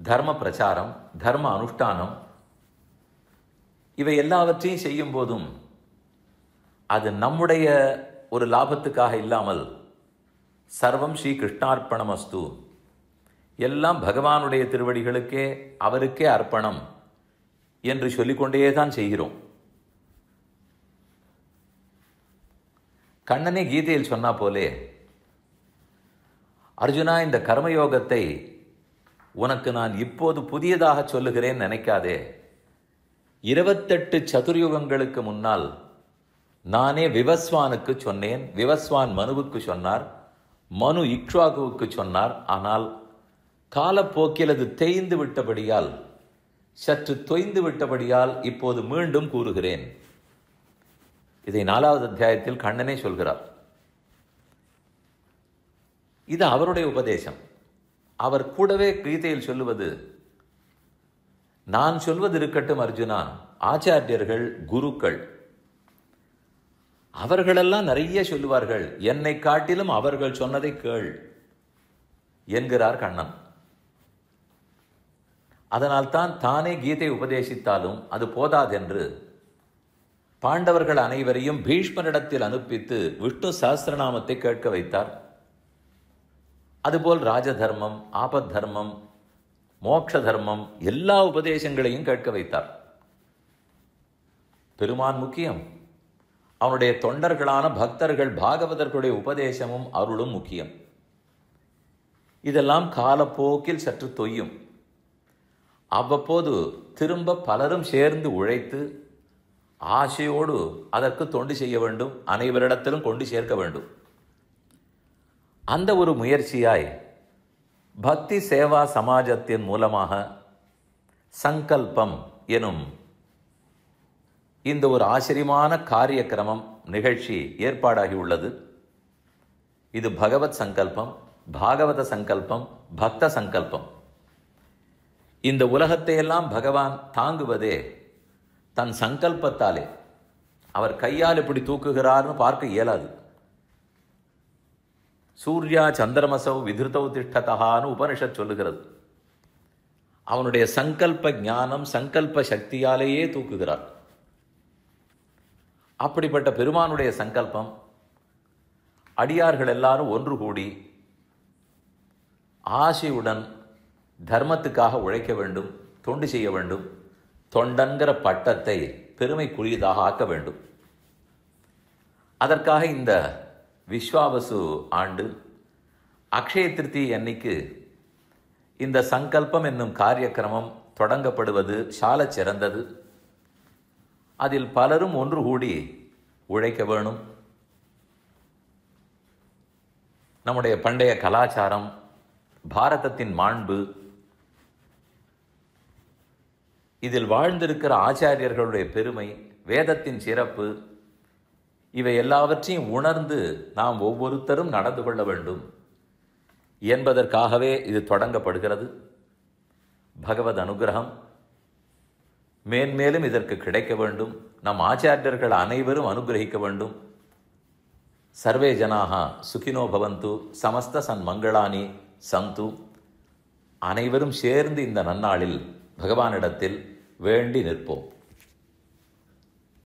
தர்ம பிரச்சாரம், தர்ம அனுஷ்டானம் இவை எல்லாவற்றையும் செய்யும் போதும் அது நம்முடைய ஒரு லாபத்துக்காக இல்லாமல் சர்வம் ஸ்ரீ கிருஷ்ணார்ப்பணமஸ்து, எல்லாம் பகவானுடைய திருவடிகளுக்கே அவருக்கே அர்ப்பணம் என்று சொல்லிக்கொண்டே தான் செய்கிறோம். கண்ணனே கீதையில் சொன்னா போலே, அர்ஜுனா, இந்த கர்மயோகத்தை உனக்கு நான் இப்போது புதியதாக சொல்லுகிறேன் நினைக்காதே. 28 சதுர்யுகங்களுக்கு முன்னால் நானே விவஸ்வானுக்கு சொன்னேன். விவஸ்வான் மனுவுக்கு சொன்னார், மனு இக்ஷ்வாகுவுக்கு சொன்னார். ஆனால் காலப்போக்கில் அது தேய்ந்து விட்டபடியால், சற்று தொய்ந்து விட்டபடியால் இப்போது மீண்டும் கூறுகிறேன். இதை 4வது அத்தியாயத்தில் கண்ணனே சொல்கிறார். இது அவருடைய உபதேசம். அவர் கூடவே கீதையில் சொல்லுவது, நான் சொல்வது இருக்கட்டும் அர்ஜுனா, ஆச்சாரியர்கள், குருக்கள் அவர்களெல்லாம் நிறைய சொல்லுவார்கள், என்னை காட்டிலும் அவர்கள் சொன்னதை கேள் என்கிறார் கண்ணன். அதனால்தான் தானே கீதை உபதேசித்தாலும் அது போதாதென்று பாண்டவர்கள் அனைவரையும் பீஷ்மரிடத்தில் அனுப்பித்து விஷ்ணு சஹஸ்ரநாமத்தை கேட்க வைத்தார். அதுபோல் ராஜதர்மம், ஆபத் தர்மம், மோட்ச தர்மம் எல்லா உபதேசங்களையும் கேட்க வைத்தார். பெருமான் முக்கியம், அவனுடைய தொண்டர்களான பக்தர்கள் பாகவதர்களுடைய உபதேசமும் அருளும் முக்கியம். இதெல்லாம் காலப்போக்கில் சற்று தொய்யும். அவ்வப்போது திரும்ப பலரும் சேர்ந்து உழைத்து ஆசையோடு அதற்கு தொண்டு செய்ய வேண்டும், அனைவரிடத்திலும் கொண்டு சேர்க்க வேண்டும். அந்த ஒரு முயற்சியாய் பக்தி சேவா சமாஜத்தின் மூலமாக சங்கல்பம் எனும் இந்த ஒரு ஆச்சரியமான காரியக்கிரமம் நிகழ்ச்சி ஏற்பாடாகி உள்ளது. இது பகவத் சங்கல்பம், பாகவத சங்கல்பம், பக்த சங்கல்பம். இந்த உலகத்தை எல்லாம் பகவான் தாங்குவதே தன் சங்கல்பத்தாலே. அவர் கையால் எப்படி தூக்குகிறார்னு பார்க்க இயலாது. சூர்யா சந்திரமசௌ விதிருத்தௌ திஷ்டதகான்னு உபனிஷத் சொல்லுகிறது. அவனுடைய சங்கல்ப ஞானம், சங்கல்ப சக்தியாலேயே தூக்குகிறார். அப்படிப்பட்ட பெருமானுடைய சங்கல்பம், அடியார்கள் எல்லாரும் ஒன்று கூடி ஆசையுடன் தர்மத்துக்காக உழைக்க வேண்டும், தொண்டு செய்ய வேண்டும், தொண்டன்கிற பட்டத்தை பெருமைக்குரியதாக ஆக்க வேண்டும். அதற்காக இந்த விஸ்வாவசு ஆண்டு அக்ஷய திருத்தி அன்னைக்கு இந்த சங்கல்பம் என்னும் காரியக்கிரமம் தொடங்கப்படுவது சாலச் சிறந்தது. அதில் பலரும் ஒன்று கூடி உழைக்க வேணும். நம்முடைய பண்டைய கலாச்சாரம், பாரதத்தின் மாண்பு, இதில் வாழ்ந்திருக்கிற ஆச்சாரியர்களுடைய பெருமை, வேதத்தின் சிறப்பு, இவை எல்லாவற்றையும் உணர்ந்து நாம் ஒவ்வொருத்தரும் நடந்து கொள்ள வேண்டும் என்பதற்காகவே இது தொடங்கப்படுகிறது. பகவத் அனுகிரகம் மேன்மேலும் இதற்கு கிடைக்க வேண்டும். நம் ஆச்சாரியர்கள் அனைவரும் அனுகிரகிக்க வேண்டும். சர்வே ஜனாக சுகினோ பவந்து, சமஸ்த சன்மங்களானி சந்து. அனைவரும் சேர்ந்து இந்த நன்னாளில் பகவானிடத்தில் வேண்டி நிற்போம்.